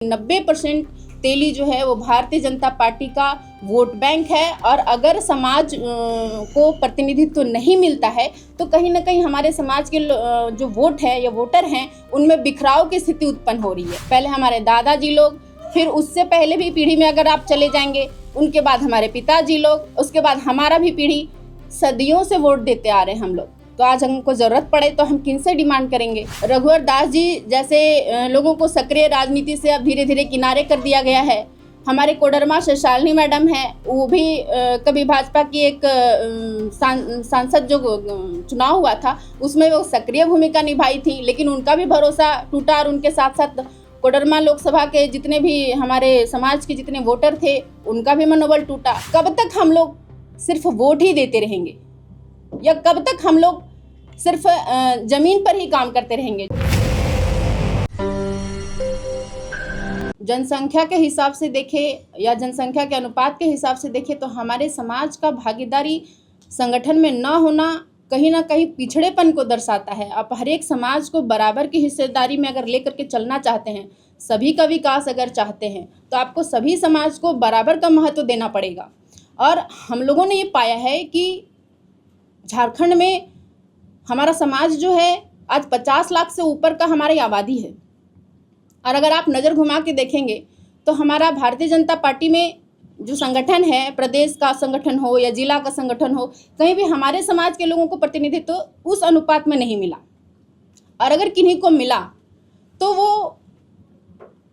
90% तेली जो है वो भारतीय जनता पार्टी का वोट बैंक है और अगर समाज को प्रतिनिधित्व नहीं मिलता है तो कहीं ना कहीं हमारे समाज के जो वोट है या वोटर हैं उनमें बिखराव की स्थिति उत्पन्न हो रही है। पहले हमारे दादाजी लोग, फिर उससे पहले भी पीढ़ी में अगर आप चले जाएंगे, उनके बाद हमारे पिताजी लोग, उसके बाद हमारा भी पीढ़ी, सदियों से वोट देते आ रहे हैं हम लोग। तो आज हमको ज़रूरत पड़े तो हम किनसे डिमांड करेंगे? रघुवर दास जी जैसे लोगों को सक्रिय राजनीति से अब धीरे धीरे किनारे कर दिया गया है। हमारे कोडरमा से शालिनी मैडम है, वो भी कभी भाजपा की एक सांसद जो चुनाव हुआ था उसमें वो सक्रिय भूमिका निभाई थी, लेकिन उनका भी भरोसा टूटा और उनके साथ साथ कोडरमा लोकसभा के जितने भी हमारे समाज के जितने वोटर थे उनका भी मनोबल टूटा। कब तक हम लोग सिर्फ वोट ही देते रहेंगे या कब तक हम लोग सिर्फ जमीन पर ही काम करते रहेंगे? जनसंख्या के हिसाब से देखें या जनसंख्या के अनुपात के हिसाब से देखें तो हमारे समाज का भागीदारी संगठन में न होना कहीं ना कहीं पिछड़ेपन को दर्शाता है। आप हर एक समाज को बराबर की हिस्सेदारी में अगर लेकर के चलना चाहते हैं, सभी का विकास अगर चाहते हैं तो आपको सभी समाज को बराबर का महत्व देना पड़ेगा। और हम लोगों ने ये पाया है कि झारखंड में हमारा समाज जो है आज 50 लाख से ऊपर का हमारी आबादी है। और अगर आप नज़र घुमा के देखेंगे तो हमारा भारतीय जनता पार्टी में जो संगठन है, प्रदेश का संगठन हो या जिला का संगठन हो, कहीं भी हमारे समाज के लोगों को प्रतिनिधित्व तो उस अनुपात में नहीं मिला। और अगर किन्हीं को मिला तो वो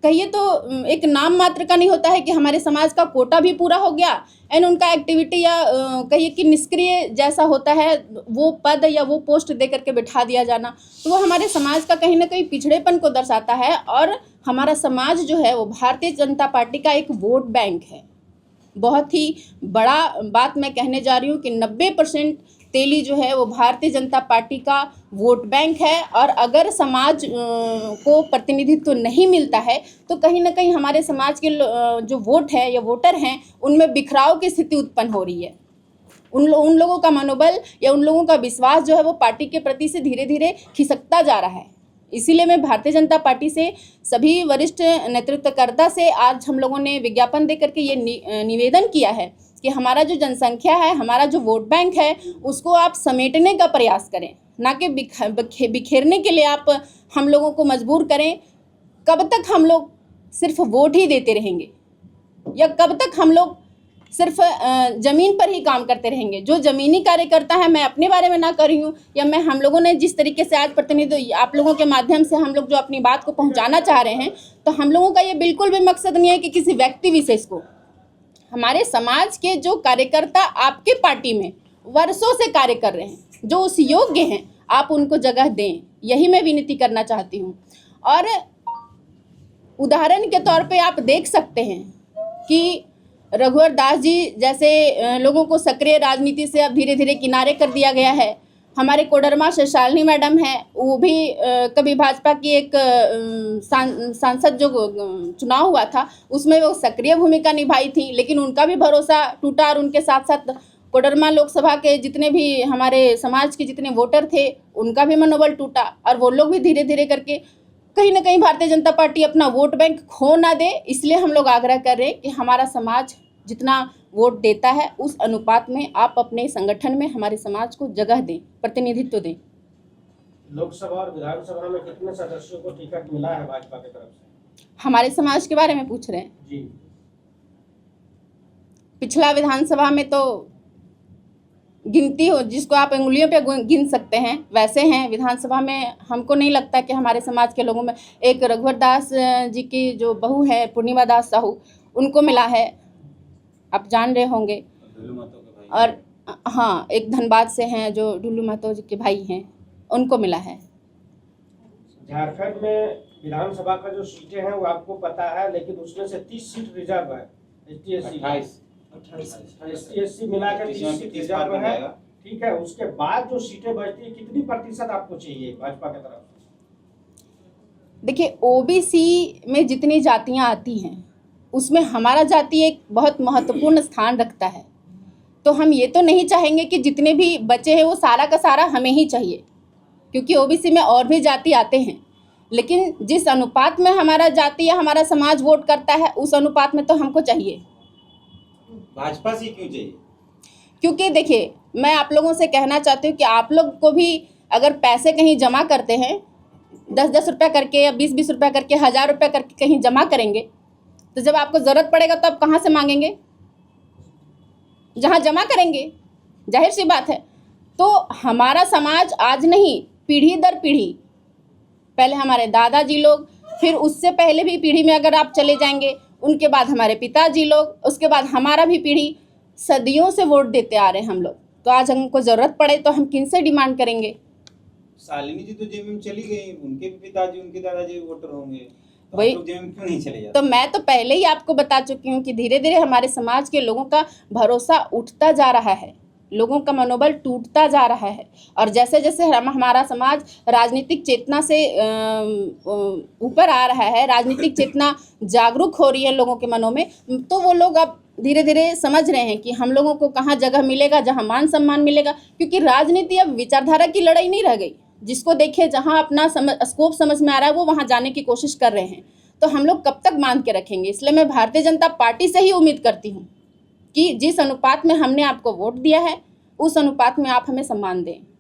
कहिए तो एक नाम मात्र का नहीं होता है कि हमारे समाज का कोटा भी पूरा हो गया एंड उनका एक्टिविटी या कहिए कि निष्क्रिय जैसा होता है वो पद या वो पोस्ट दे करके बिठा दिया जाना, तो वो हमारे समाज का कहीं ना कहीं पिछड़ेपन को दर्शाता है। और हमारा समाज जो है वो भारतीय जनता पार्टी का एक वोट बैंक है। बहुत ही बड़ा बात मैं कहने जा रही हूँ कि 90% तेली जो है वो भारतीय जनता पार्टी का वोट बैंक है और अगर समाज को प्रतिनिधित्व नहीं मिलता है तो कहीं ना कहीं हमारे समाज के जो वोट है या वोटर हैं उनमें बिखराव की स्थिति उत्पन्न हो रही है। उन लोगों का मनोबल या उन लोगों का विश्वास जो है वो पार्टी के प्रति से धीरे धीरे खिसकता जा रहा है। इसीलिए मैं भारतीय जनता पार्टी से सभी वरिष्ठ नेतृत्वकर्ता से आज हम लोगों ने विज्ञापन दे करके ये निवेदन किया है कि हमारा जो जनसंख्या है, हमारा जो वोट बैंक है, उसको आप समेटने का प्रयास करें, ना कि बिखेरने के लिए आप हम लोगों को मजबूर करें। कब तक हम लोग सिर्फ वोट ही देते रहेंगे या कब तक हम लोग सिर्फ ज़मीन पर ही काम करते रहेंगे? जो ज़मीनी कार्यकर्ता है, मैं अपने बारे में ना कर रही हूँ या मैं हम लोगों ने जिस तरीके से आज प्रतिनिधि आप लोगों के माध्यम से हम लोग जो अपनी बात को पहुँचाना चाह रहे हैं, तो हम लोगों का ये बिल्कुल भी मकसद नहीं है कि किसी व्यक्ति विशेष को, हमारे समाज के जो कार्यकर्ता आपके पार्टी में वर्षों से कार्य कर रहे हैं, जो उस योग्य हैं, आप उनको जगह दें, यही मैं विनती करना चाहती हूँ। और उदाहरण के तौर पे आप देख सकते हैं कि रघुवर दास जी जैसे लोगों को सक्रिय राजनीति से अब धीरे धीरे किनारे कर दिया गया है। हमारे कोडरमा से शालिनी मैडम है, वो भी कभी भाजपा की एक सांसद जो चुनाव हुआ था उसमें वो सक्रिय भूमिका निभाई थी, लेकिन उनका भी भरोसा टूटा और उनके साथ साथ कोडरमा लोकसभा के जितने भी हमारे समाज के जितने वोटर थे उनका भी मनोबल टूटा और वो लोग भी धीरे धीरे करके कहीं ना कहीं भारतीय जनता पार्टी अपना वोट बैंक खो ना दे। इसलिए हम लोग आग्रह कर रहे हैं कि हमारा समाज जितना वोट देता है उस अनुपात में आप अपने संगठन में हमारे समाज को जगह दें, प्रतिनिधित्व दें। लोकसभा और विधानसभा में कितने सदस्यों को टिकट मिला है भाजपा की तरफ से? हमारे समाज के बारे में पूछ रहे हैं जी। पिछला विधानसभा में तो गिनती हो जिसको आप उंगलियों पे गिन सकते हैं वैसे हैं। विधानसभा में हमको नहीं लगता कि हमारे समाज के लोगों में, एक रघुवर दास जी की जो बहू है पूर्णिमा दास साहू, उनको मिला है, आप जान रहे होंगे। और हाँ, एक धनबाद से हैं जो ढुल्लू महतो जी के भाई हैं, उनको मिला है। झारखंड में विधानसभा का जो सीटें हैं वो आपको पता है, लेकिन उसमें से 30 सीट रिजर्व है। ST/SC मिलाकर 30 सीट रिजर्व है, ठीक है। उसके बाद जो सीटें बचती है कितनी प्रतिशत आपको चाहिए भाजपा की तरफ से? देखिए, ओबीसी में जितनी जातियां आती हैं उसमें हमारा जाति एक बहुत महत्वपूर्ण स्थान रखता है, तो हम ये तो नहीं चाहेंगे कि जितने भी बचे हैं वो सारा का सारा हमें ही चाहिए, क्योंकि ओबीसी में और भी जाति आते हैं। लेकिन जिस अनुपात में हमारा जाति या हमारा समाज वोट करता है उस अनुपात में तो हमको चाहिए। भाजपा से क्यों चाहिए? क्योंकि देखिए, मैं आप लोगों से कहना चाहती हूँ कि आप लोग को भी अगर पैसे कहीं जमा करते हैं 10-10 रुपया करके या 20-20 रुपया करके 1000 रुपया करके कहीं जमा करेंगे, तो जब आपको ज़रूरत पड़ेगा तो आप कहाँ से मांगेंगे? जहाँ जमा करेंगे, जाहिर सी बात है। तो हमारा समाज आज नहीं, पीढ़ी दर पीढ़ी, पहले हमारे दादाजी लोग, फिर उससे पहले भी पीढ़ी में अगर आप चले जाएंगे, उनके बाद हमारे पिताजी लोग, उसके बाद हमारा भी पीढ़ी, सदियों से वोट देते आ रहे हैं हम लोग। तो आज हमको ज़रूरत पड़े तो हम किन से डिमांड करेंगे? शालिनी जी तो जेएमएम में चली गई, उनके भी पिताजी उनके दादाजी वोटर होंगे, तो वही आप लोग जेएमएम क्यों नहीं चले जाते? तो मैं तो पहले ही आपको बता चुकी हूँ कि धीरे धीरे हमारे समाज के लोगों का भरोसा उठता जा रहा है, लोगों का मनोबल टूटता जा रहा है। और जैसे जैसे हमारा समाज राजनीतिक चेतना से ऊपर आ रहा है, राजनीतिक चेतना जागरूक हो रही है लोगों के मनों में, तो वो लोग अब धीरे धीरे समझ रहे हैं कि हम लोगों को कहाँ जगह मिलेगा, जहाँ मान सम्मान मिलेगा। क्योंकि राजनीति अब विचारधारा की लड़ाई नहीं रह गई, जिसको देखे जहाँ अपना स्कोप समझ में आ रहा है वो वहाँ जाने की कोशिश कर रहे हैं। तो हम लोग कब तक बांध के रखेंगे? इसलिए मैं भारतीय जनता पार्टी से ही उम्मीद करती हूँ कि जिस अनुपात में हमने आपको वोट दिया है उस अनुपात में आप हमें सम्मान दें।